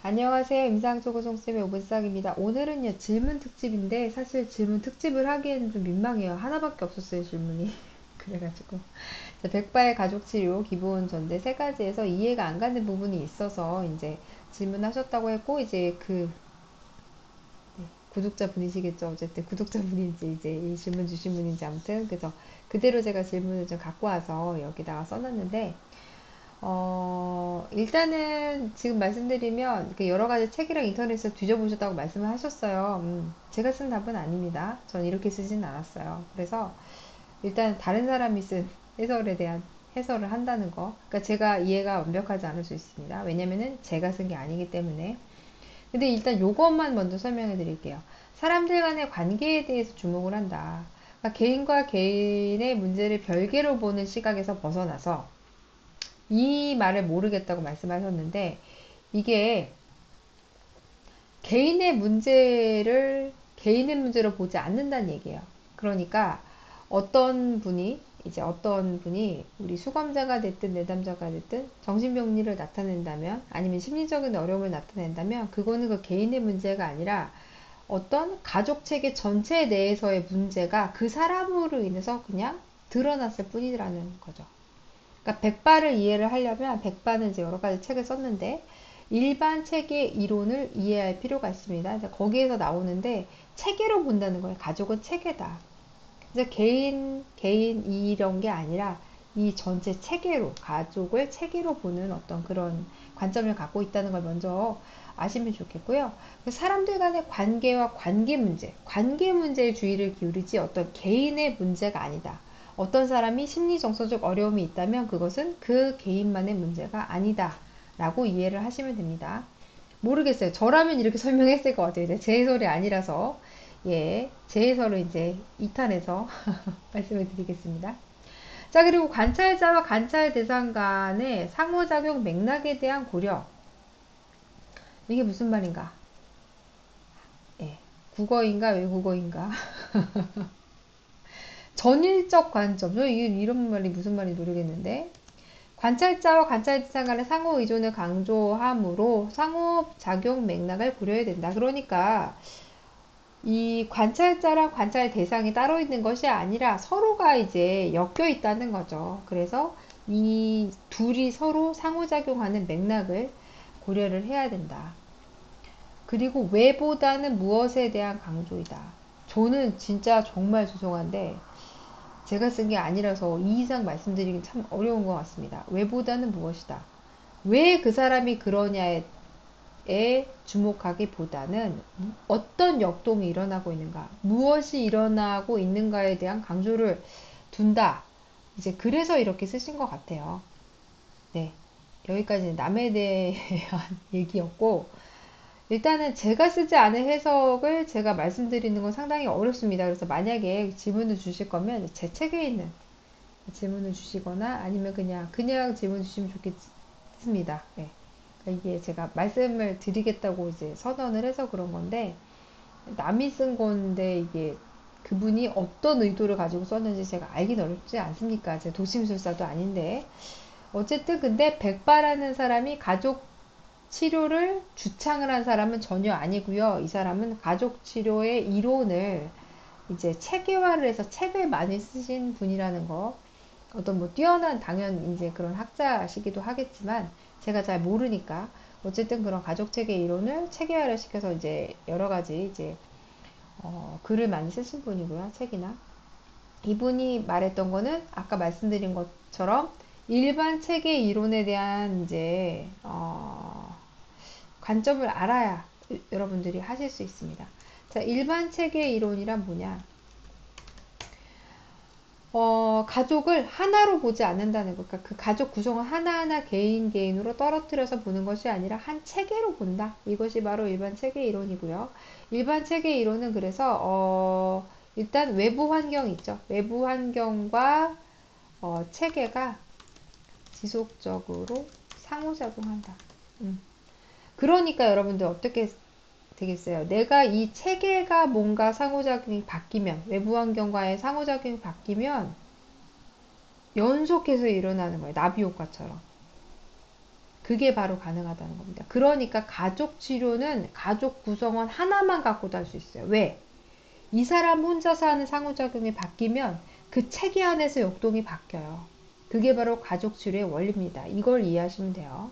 안녕하세요. 임상초고송쌤의 오분싹입니다. 오늘은요, 질문 특집인데, 사실 질문 특집을 하기에는 좀 민망해요. 하나밖에 없었어요, 질문이. 그래가지고. 자, 백바의 가족치료, 기본 전제 세 가지에서 이해가 안 가는 부분이 있어서, 이제 질문하셨다고 했고, 이제 구독자 분이시겠죠. 어쨌든 구독자분인지, 이제 이 질문 주신 분인지 아무튼. 그래서 그대로 제가 질문을 좀 갖고 와서 여기다가 써놨는데, 일단은 지금 말씀드리면 그 여러 가지 책이랑 인터넷에서 뒤져보셨다고 말씀을 하셨어요. 제가 쓴 답은 아닙니다. 전 이렇게 쓰진 않았어요. 그래서 일단 다른 사람이 쓴 해설에 대한 해설을 한다는 거. 그러니까 제가 이해가 완벽하지 않을 수 있습니다. 왜냐면은 제가 쓴 게 아니기 때문에. 근데 일단 요것만 먼저 설명해 드릴게요. 사람들 간의 관계에 대해서 주목을 한다. 그러니까 개인과 개인의 문제를 별개로 보는 시각에서 벗어나서 이 말을 모르겠다고 말씀하셨는데 이게 개인의 문제로 보지 않는다는 얘기예요. 그러니까 어떤 분이 우리 수감자가 됐든 내담자가 됐든 정신병리를 나타낸다면 아니면 심리적인 어려움을 나타낸다면 그거는 그 개인의 문제가 아니라 어떤 가족 체계 전체 내에서의 문제가 그 사람으로 인해서 그냥 드러났을 뿐이라는 거죠. 그러니까 백바를 이해를 하려면 백바는 이제 여러 가지 책을 썼는데 일반 체계 이론을 이해할 필요가 있습니다. 거기에서 나오는데 체계로 본다는 거예요. 가족은 체계다. 이제 개인 이런 게 아니라 이 전체 체계로 가족을 체계로 보는 어떤 그런 관점을 갖고 있다는 걸 먼저 아시면 좋겠고요. 사람들 간의 관계와 관계 문제에 주의를 기울이지 어떤 개인의 문제가 아니다. 어떤 사람이 심리 정서적 어려움이 있다면 그것은 그 개인만의 문제가 아니다. 라고 이해를 하시면 됩니다. 모르겠어요. 저라면 이렇게 설명했을 것 같아요. 제 해설이 아니라서. 예, 제 해설을 이제 2탄에서 말씀을 드리겠습니다. 자, 그리고 관찰자와 관찰 대상 간의 상호작용 맥락에 대한 고려. 이게 무슨 말인가? 예, 국어인가 외국어인가? 전일적 관점. 저 이런 말이 무슨 말인지 모르겠는데. 관찰자와 관찰 대상 간의 상호 의존을 강조함으로 상호작용 맥락을 고려해야 된다. 그러니까 이 관찰자랑 관찰 대상이 따로 있는 것이 아니라 서로가 이제 엮여 있다는 거죠. 그래서 이 둘이 서로 상호작용하는 맥락을 고려를 해야 된다. 그리고 왜보다는 무엇에 대한 강조이다. 저는 진짜 정말 죄송한데 제가 쓴 게 아니라서 이 이상 말씀드리긴 참 어려운 것 같습니다. 왜보다는 무엇이다. 왜 그 사람이 그러냐에 주목하기보다는 어떤 역동이 일어나고 있는가, 무엇이 일어나고 있는가에 대한 강조를 둔다. 이제 그래서 이렇게 쓰신 것 같아요. 네. 여기까지는 남에 대한 얘기였고, 일단은 제가 쓰지 않은 해석을 제가 말씀드리는 건 상당히 어렵습니다. 그래서 만약에 질문을 주실 거면 제 책에 있는 질문을 주시거나 아니면 그냥 질문 주시면 좋겠습니다. 네. 그러니까 이게 제가 말씀을 드리겠다고 이제 선언을 해서 그런 건데 남이 쓴 건데 이게 그분이 어떤 의도를 가지고 썼는지 제가 알긴 어렵지 않습니까? 제 도심술사도 아닌데 어쨌든 근데 백바라는 사람이 가족 치료를 주창을 한 사람은 전혀 아니고요. 이 사람은 가족 치료의 이론을 이제 체계화를 해서 책을 많이 쓰신 분이라는 거. 어떤 뭐 뛰어난 당연 이제 그런 학자시기도 하겠지만 제가 잘 모르니까 어쨌든 그런 가족 체계 이론을 체계화를 시켜서 이제 여러 가지 이제 글을 많이 쓰신 분이고요. 책이나 이분이 말했던 거는 아까 말씀드린 것처럼 일반 체계 이론에 대한 이제 관점을 알아야 여러분들이 하실 수 있습니다. 자, 일반 체계 이론이란 뭐냐? 가족을 하나로 보지 않는다는 것. 그러니까 그 가족 구성을 하나하나 개인으로 떨어뜨려서 보는 것이 아니라 한 체계로 본다. 이것이 바로 일반 체계 이론이고요. 일반 체계 이론은 그래서, 일단 외부 환경이 있죠. 외부 환경과, 체계가 지속적으로 상호작용한다. 음. 그러니까 여러분들 어떻게 되겠어요? 내가 이 체계가 뭔가 상호작용이 바뀌면, 외부 환경과의 상호작용이 바뀌면, 연속해서 일어나는 거예요. 나비 효과처럼. 그게 바로 가능하다는 겁니다. 그러니까 가족 치료는 가족 구성원 하나만 갖고도 할 수 있어요. 왜? 이 사람 혼자서 하는 상호작용이 바뀌면 그 체계 안에서 역동이 바뀌어요. 그게 바로 가족 치료의 원리입니다. 이걸 이해하시면 돼요.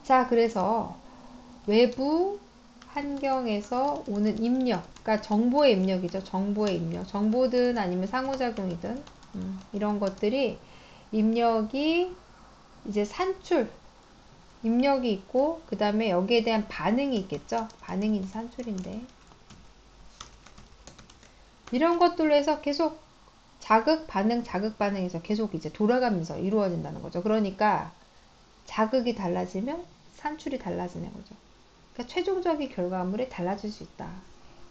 자, 그래서 외부 환경에서 오는 입력, 그러니까 정보의 입력이죠. 정보의 입력. 정보든 아니면 상호작용이든 이런 것들이 입력이 이제 산출, 입력이 있고 그 다음에 여기에 대한 반응이 있겠죠. 반응이 산출인데 이런 것들로 해서 계속 자극, 반응, 자극, 반응에서 계속 이제 돌아가면서 이루어진다는 거죠. 그러니까 자극이 달라지면 산출이 달라지는 거죠. 그러니까 최종적인 결과물이 달라질 수 있다.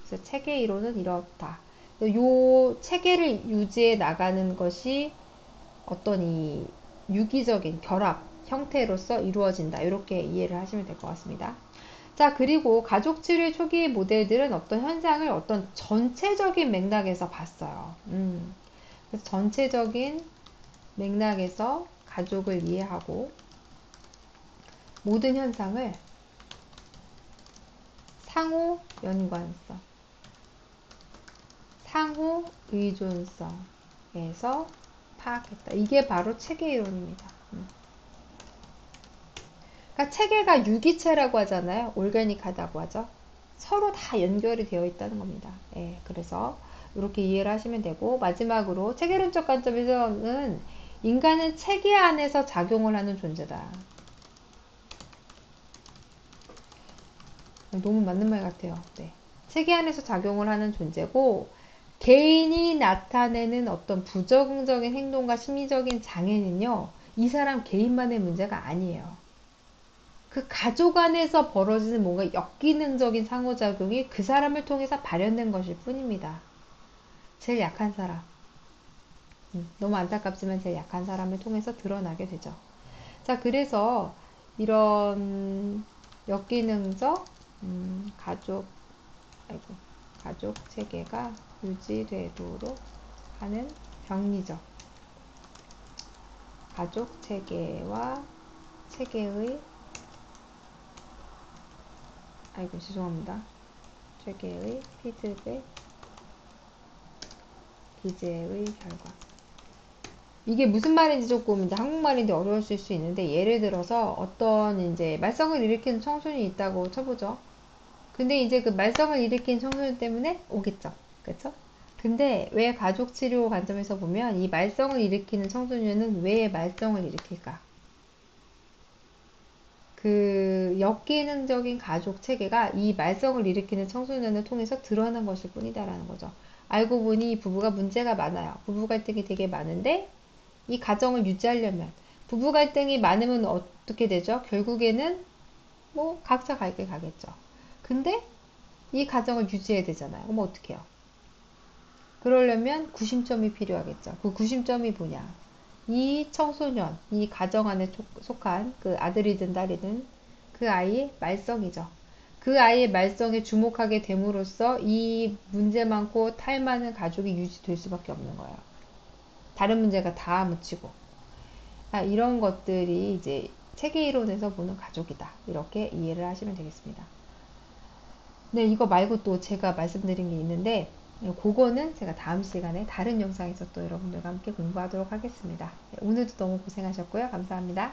그래서 체계 이론은 이렇다. 요 체계를 유지해 나가는 것이 어떤 이 유기적인 결합 형태로서 이루어진다. 이렇게 이해를 하시면 될 것 같습니다. 자, 그리고 가족 치료 초기 모델들은 어떤 현상을 어떤 전체적인 맥락에서 봤어요. 그래서 전체적인 맥락에서 가족을 이해하고 모든 현상을 상호 연관성, 상호 의존성에서 파악했다. 이게 바로 체계 이론입니다. 그러니까 체계가 유기체라고 하잖아요. 올가닉하다고 하죠. 서로 다 연결이 되어 있다는 겁니다. 예, 그래서 이렇게 이해를 하시면 되고 마지막으로 체계론적 관점에서는 인간은 체계 안에서 작용을 하는 존재다. 너무 맞는 말 같아요. 네. 체계 안에서 작용을 하는 존재고 개인이 나타내는 어떤 부정적인 행동과 심리적인 장애는요. 이 사람 개인만의 문제가 아니에요. 그 가족 안에서 벌어지는 뭔가 역기능적인 상호작용이 그 사람을 통해서 발현된 것일 뿐입니다. 제일 약한 사람. 너무 안타깝지만 제일 약한 사람을 통해서 드러나게 되죠. 자, 그래서 이런 역기능적 가족, 아이고, 가족 체계가 유지되도록 하는 병리적 가족 체계와 체계의 아이고 죄송합니다. 체계의 피드백 기제의 결과. 이게 무슨 말인지 조금 이제 한국말인데 어려우실 수 있는데 예를 들어서 어떤 이제 말썽을 일으키는 청소년이 있다고 쳐보죠. 근데 이제 그 말썽을 일으킨 청소년 때문에 오겠죠. 그렇죠? 근데 왜 가족 치료 관점에서 보면 이 말썽을 일으키는 청소년은 왜 말썽을 일으킬까? 그 역기능적인 가족 체계가 이 말썽을 일으키는 청소년을 통해서 드러난 것일 뿐이다라는 거죠. 알고 보니 이 부부가 문제가 많아요. 부부 갈등이 되게 많은데 이 가정을 유지하려면 부부 갈등이 많으면 어떻게 되죠? 결국에는 뭐 각자 갈 길 가겠죠. 근데 이 가정을 유지해야 되잖아요. 그럼 어떻게 해요? 그러려면 구심점이 필요하겠죠. 그 구심점이 뭐냐? 이 청소년, 이 가정 안에 속한 그 아들이든 딸이든 그 아이의 말썽이죠. 그 아이의 말썽에 주목하게 됨으로써 이 문제 많고 탈 많은 가족이 유지될 수밖에 없는 거예요. 다른 문제가 다 묻히고. 아, 이런 것들이 이제 체계 이론에서 보는 가족이다. 이렇게 이해를 하시면 되겠습니다. 네, 이거 말고 또 제가 말씀드린 게 있는데, 그거는 제가 다음 시간에 다른 영상에서 또 여러분들과 함께 공부하도록 하겠습니다. 네, 오늘도 너무 고생하셨고요. 감사합니다.